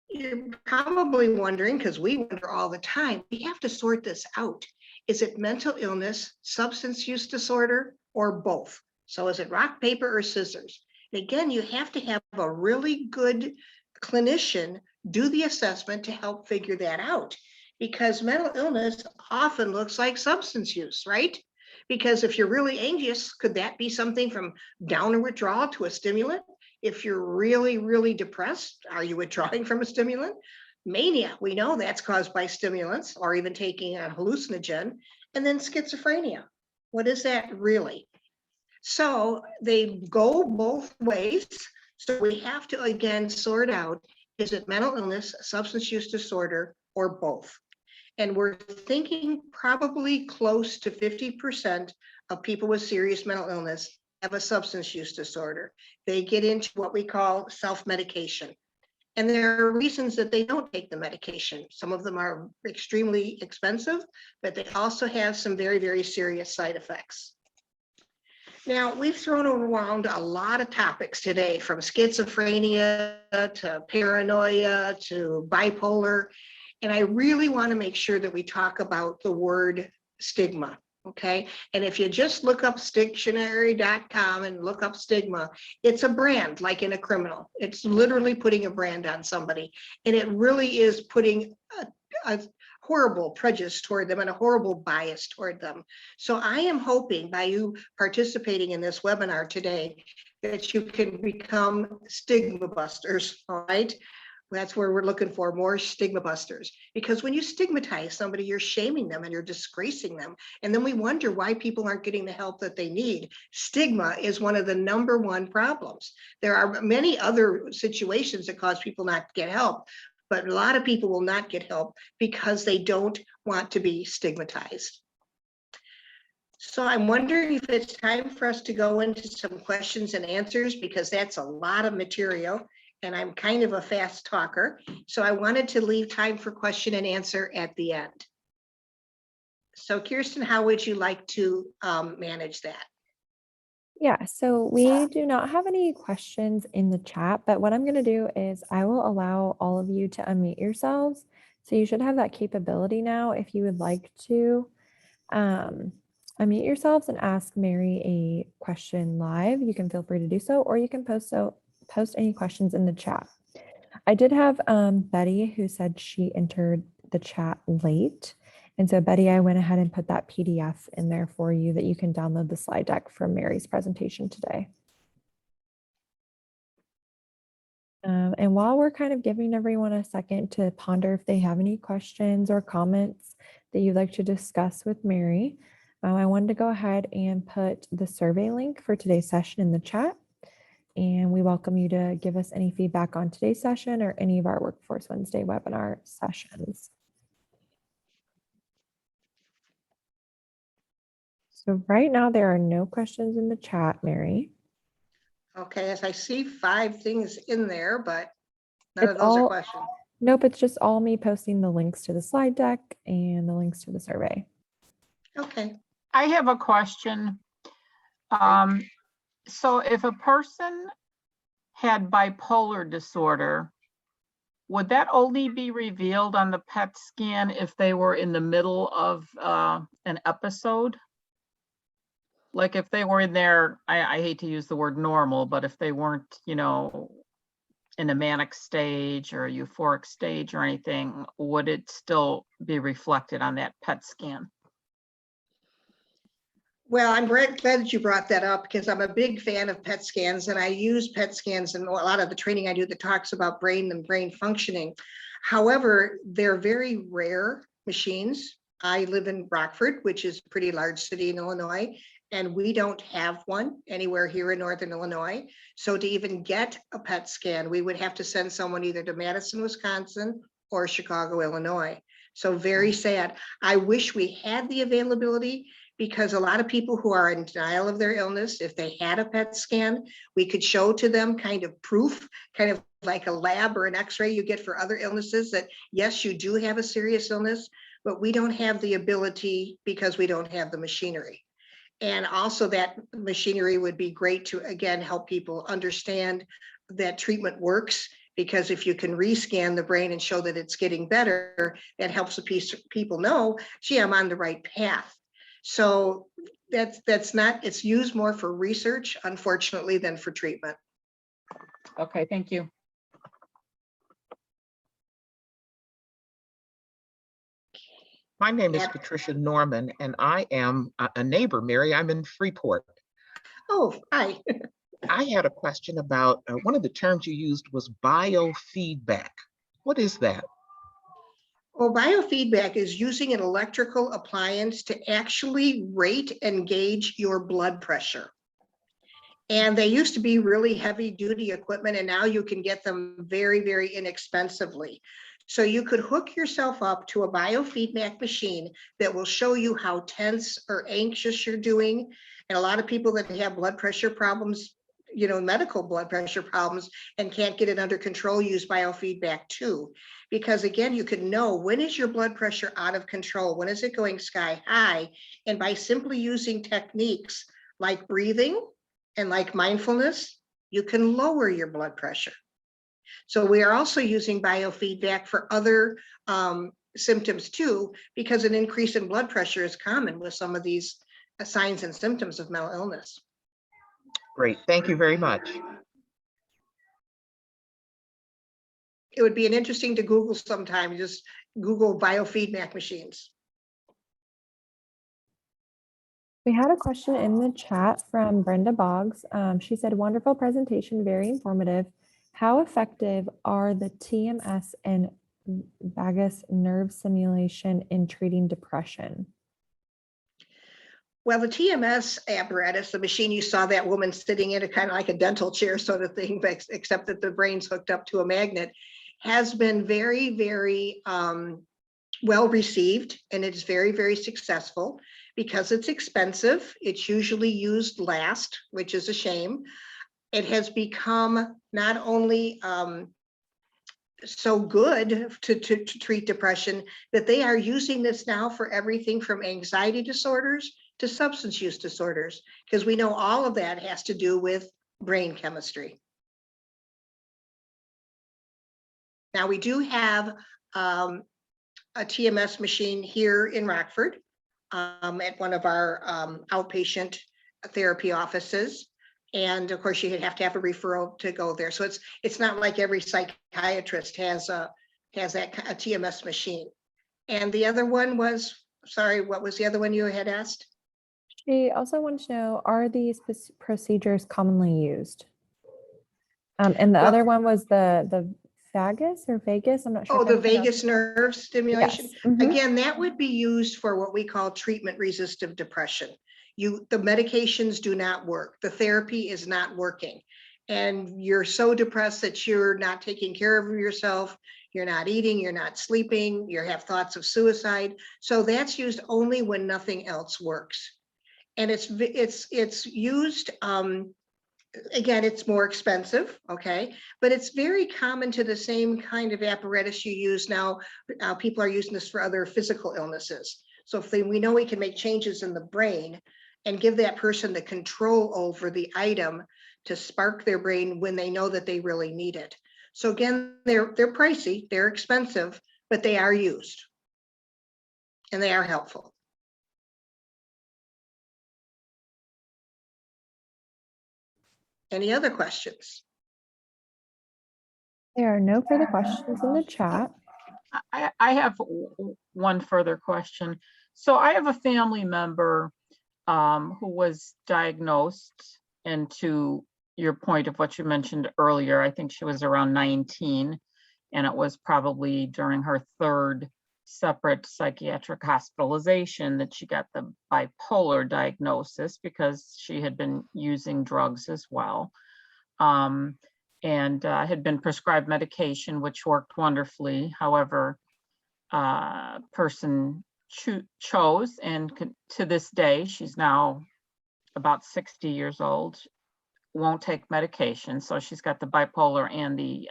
you're probably wondering, because we wonder all the time, we have to sort this out. Is it mental illness, substance use disorder, or both? So is it rock, paper, or scissors? And again, you have to have a really good clinician do the assessment to help figure that out, because mental illness often looks like substance use, right? Because if you're really anxious, could that be something from downer withdrawal to a stimulant? If you're really, really depressed, are you withdrawing from a stimulant? Mania, we know that's caused by stimulants or even taking a hallucinogen. And then schizophrenia. What is that really? So they go both ways. So we have to, again, sort out, is it mental illness, substance use disorder, or both? And we're thinking probably close to 50% of people with serious mental illness have a substance use disorder. They get into what we call self-medication. And there are reasons that they don't take the medication. Some of them are extremely expensive, but they also have some very, very serious side effects. Now, we've thrown around a lot of topics today, from schizophrenia to paranoia to bipolar. And I really want to make sure that we talk about the word stigma. Okay, and if you just look up Dictionary.com and look up stigma, it's a brand like in a criminal. It's literally putting a brand on somebody, and it really is putting a horrible prejudice toward them and a horrible bias toward them. So I am hoping by you participating in this webinar today that you can become stigma busters, all right? That's where we're looking for more stigma busters, because when you stigmatize somebody, you're shaming them and you're disgracing them. And then we wonder why people aren't getting the help that they need. Stigma is one of the #1 problems. There are many other situations that cause people not to get help, but a lot of people will not get help because they don't want to be stigmatized. So I'm wondering if it's time for us to go into some questions and answers, because that's a lot of material. And I'm kind of a fast talker, so I wanted to leave time for question and answer at the end. So Kirsten, how would you like to manage that? Yeah, so we do not have any questions in the chat, but what I'm going to do is I will allow all of you to unmute yourselves. So you should have that capability now. If you would like to unmute yourselves and ask Mary a question live, you can feel free to do so, or you can post any questions in the chat. I did have Betty who said she entered the chat late. And so Betty, I went ahead and put that PDF in there for you that you can download the slide deck from Mary's presentation today. And while we're kind of giving everyone a second to ponder if they have any questions or comments that you'd like to discuss with Mary, I wanted to go ahead and put the survey link for today's session in the chat. And we welcome you to give us any feedback on today's session or any of our Workforce Wednesday webinar sessions. So right now there are no questions in the chat, Mary. Okay, as I see 5 things in there, but none It's of those are all, questions. nope, it's just all me posting the links to the slide deck and the links to the survey. Okay. I have a question. So if a person had bipolar disorder, would that only be revealed on the PET scan if they were in the middle of an episode? Like if they were in there, I hate to use the word normal, but if they weren't, you know, in a manic stage or a euphoric stage or anything, would it still be reflected on that PET scan? Well, I'm glad that you brought that up, because I'm a big fan of PET scans, and I use PET scans in a lot of the training I do that talks about brain and brain functioning. However, they're very rare machines. I live in Rockford, which is a pretty large city in Illinois, and we don't have one anywhere here in Northern Illinois. So to even get a PET scan, we would have to send someone either to Madison, Wisconsin or Chicago, Illinois. So very sad. I wish we had the availability, because a lot of people who are in denial of their illness, if they had a PET scan, we could show to them kind of proof, kind of like a lab or an x-ray you get for other illnesses, that yes, you do have a serious illness, but we don't have the ability because we don't have the machinery. And also that machinery would be great to, again, help people understand that treatment works, because if you can rescan the brain and show that it's getting better, that helps the people know, gee, I'm on the right path. So that's not, it's used more for research, unfortunately, than for treatment. Okay, thank you. My name is Yep. Patricia Norman, and I am a neighbor, Mary. I'm in Freeport. Oh, hi. I had a question about one of the terms you used was biofeedback. What is that? Well, biofeedback is using an electrical appliance to actually rate and gauge your blood pressure. And they used to be really heavy duty equipment, and now you can get them very, very inexpensively. So you could hook yourself up to a biofeedback machine that will show you how tense or anxious you're doing. And a lot of people that have blood pressure problems, you know, medical blood pressure problems, and can't get it under control, use biofeedback too. Because again, you could know, when is your blood pressure out of control? When is it going sky high? And by simply using techniques like breathing and like mindfulness, you can lower your blood pressure. So we are also using biofeedback for other symptoms too, because an increase in blood pressure is common with some of these signs and symptoms of mental illness. Great, thank you very much. It would be an interesting to Google sometime, just Google biofeedback machines. We had a question in the chat from Brenda Boggs. She said, wonderful presentation, very informative. How effective are the TMS and vagus nerve stimulation in treating depression? Well, the TMS apparatus, the machine you saw that woman sitting in, a kind of like a dental chair sort of thing, but except that the brain's hooked up to a magnet, has been very, very well received, and it's very, very successful because it's expensive. It's usually used last, which is a shame. It has become not only so good to treat depression, that they are using this now for everything from anxiety disorders to substance use disorders, because we know all of that has to do with brain chemistry. Now, we do have a TMS machine here in Rockford at one of our outpatient therapy offices. And of course, you have to have a referral to go there. So it's not like every psychiatrist has a TMS machine. And the other one was, sorry, what was the other one you had asked? She also wanted to know, are these procedures commonly used? And the other one was the vagus or vagus? I'm not sure. Oh, the vagus nerve stimulation. Yes. Mhm. Again, that would be used for what we call treatment-resistant depression. The medications do not work. The therapy is not working. And you're so depressed that you're not taking care of yourself. You're not eating, you're not sleeping, you have thoughts of suicide. So that's used only when nothing else works. And it's used, again, it's more expensive, okay? But it's very common to the same kind of apparatus you use now. People are using this for other physical illnesses. So if we know we can make changes in the brain and give that person the control over the item to spark their brain when they know that they really need it. So again, they're pricey, they're expensive, but they are used and they are helpful. Any other questions? There are no further questions in the chat. I have one further question. So I have a family member who was diagnosed, and to your point of what you mentioned earlier, I think she was around 19, and it was probably during her third separate psychiatric hospitalization that she got the bipolar diagnosis, because she had been using drugs as well, and had been prescribed medication, which worked wonderfully. However, person chose, and to this day, she's now about 60 years old, won't take medication. So she's got the bipolar and the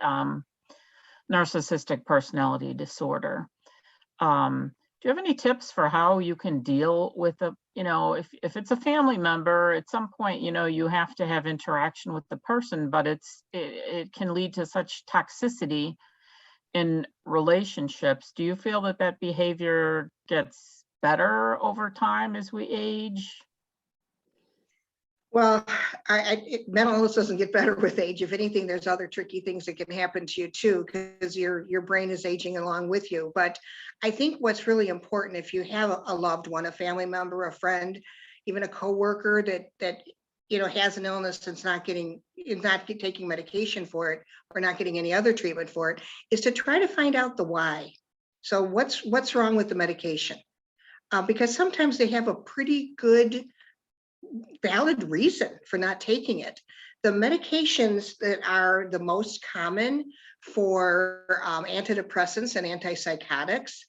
narcissistic personality disorder. Do you have any tips for how you can deal with if it's a family member, at some point, you have to have interaction with the person, but it can lead to such toxicity in relationships. Do you feel that behavior gets better over time as we age? Well, mental illness doesn't get better with age. If anything, there's other tricky things that can happen to you too, because your brain is aging along with you. But I think what's really important, if you have a loved one, a family member, a friend, even a coworker that has an illness that's not taking medication for it, or not getting any other treatment for it, is to try to find out the why. So what's wrong with the medication? Because sometimes they have a pretty good valid reason for not taking it. The medications that are the most common for antidepressants and antipsychotics,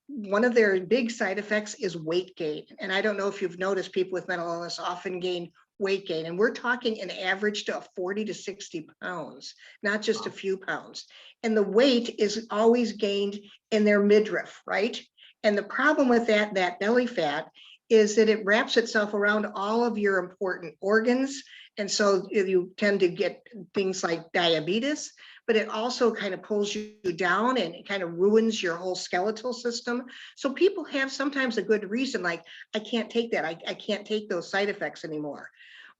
one of their big side effects is weight gain. And I don't know if you've noticed, people with mental illness often gain weight gain. And we're talking an average to 40 to 60 pounds, not just a few pounds. And the weight is always gained in their midriff, right? And the problem with that belly fat is that it wraps itself around all of your important organs. And so you tend to get things like diabetes, but it also kind of pulls you down and it kind of ruins your whole skeletal system. So people have sometimes a good reason, like, I can't take that. I can't take those side effects anymore.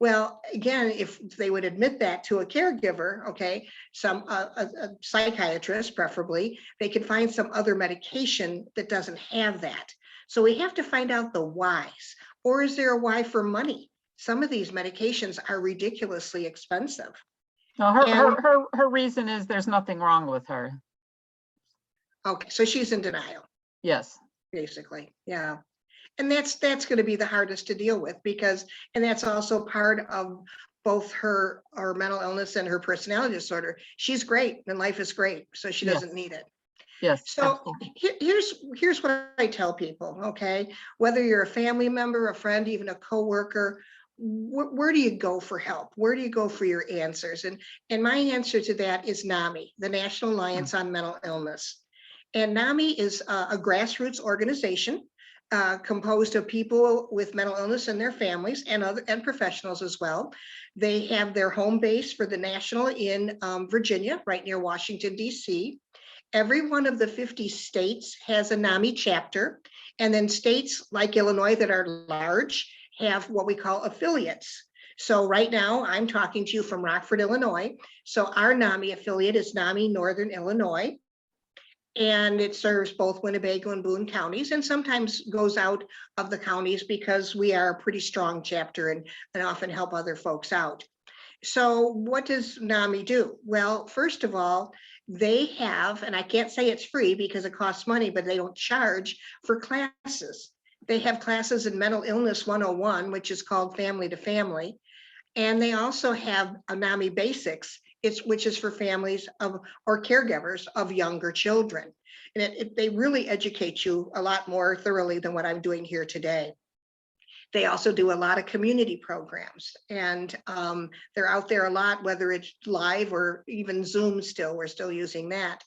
Well, again, if they would admit that to a caregiver, okay, a psychiatrist preferably, they could find some other medication that doesn't have that. So we have to find out the whys. Or is there a why for money? Some of these medications are ridiculously expensive. No, her reason is there's nothing wrong with her. Okay, so she's in denial, Yes. basically. Yeah. And that's going to be the hardest to deal with, because, and that's also part of both her mental illness and her personality disorder. She's great and life is great, so she Yes. doesn't need it. Yes. So absolutely. here's what I tell people, okay? Whether you're a family member, a friend, even a coworker, where do you go for help? Where do you go for your answers? And my answer to that is NAMI, the National Alliance on Mental Illness. And NAMI is a grassroots organization composed of people with mental illness and their families, and professionals as well. They have their home base for the national in Virginia, right near Washington, D.C. Every one of the 50 states has a NAMI chapter, and then states like Illinois that are large have what we call affiliates. So right now I'm talking to you from Rockford, Illinois. So our NAMI affiliate is NAMI Northern Illinois, and it serves both Winnebago and Boone counties, and sometimes goes out of the counties because we are a pretty strong chapter and often help other folks out. So what does NAMI do? Well, first of all, they have, and I can't say it's free because it costs money, but they don't charge for classes. They have classes in Mental Illness 101, which is called Family to Family. And they also have a NAMI Basics, which is for families of or caregivers of younger children. And they really educate you a lot more thoroughly than what I'm doing here today. They also do a lot of community programs, and they're out there a lot, whether it's live or even Zoom still, we're still using that.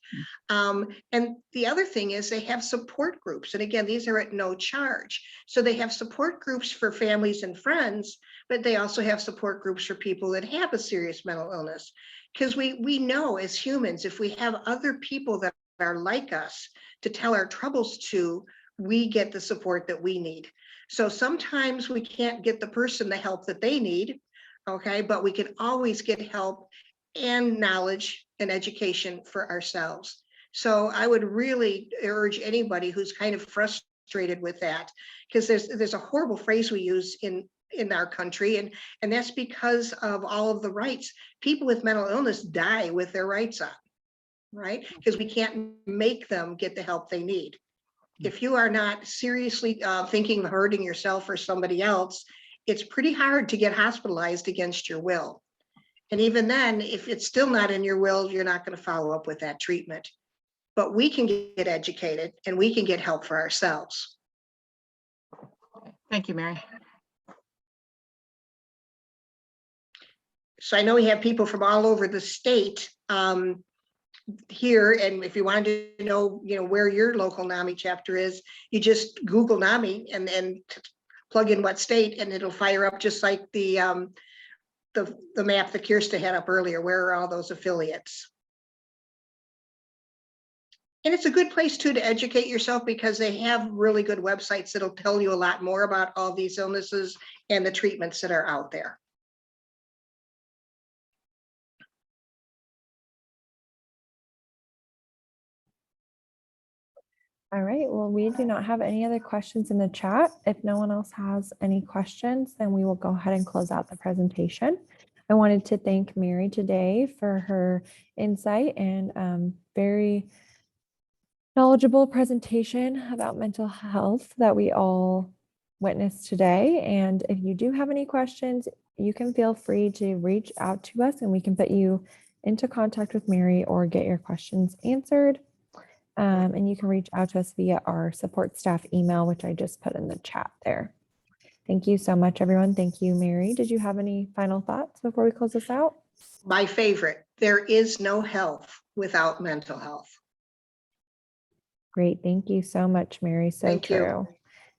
And the other thing is they have support groups. And again, these are at no charge. So they have support groups for families and friends, but they also have support groups for people that have a serious mental illness. Because we know as humans, if we have other people that are like us to tell our troubles to, we get the support that we need. So sometimes we can't get the person the help that they need, okay, but we can always get help and knowledge and education for ourselves. So I would really urge anybody who's kind of frustrated with that, because there's a horrible phrase we use in our country, and that's because of all of the rights. People with mental illness die with their rights on, right? Because we can't make them get the help they need. If you are not seriously thinking of hurting yourself or somebody else, it's pretty hard to get hospitalized against your will. And even then, if it's still not in your will, you're not going to follow up with that treatment. But we can get educated and we can get help for ourselves. Thank you, Mary. So I know we have people from all over the state here, and if you wanted to know, where your local NAMI chapter is, you just Google NAMI and plug in what state, and it'll fire up just like the map that Kirsta had up earlier. Where are all those affiliates? And it's a good place too to educate yourself, because they have really good websites that'll tell you a lot more about all these illnesses and the treatments that are out there. All right, well, we do not have any other questions in the chat. If no one else has any questions, then we will go ahead and close out the presentation. I wanted to thank Mary today for her insight and very knowledgeable presentation about mental health that we all witnessed today. And if you do have any questions, you can feel free to reach out to us and we can put you into contact with Mary or get your questions answered. And you can reach out to us via our support staff email, which I just put in the chat there. Thank you so much, everyone. Thank you, Mary. Did you have any final thoughts before we close this out? My favorite, there is no health without mental health. Great. Thank you so much, Mary. So Thank you. true.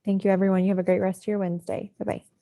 Thank you, everyone. You have a great rest of your Wednesday. Bye-bye.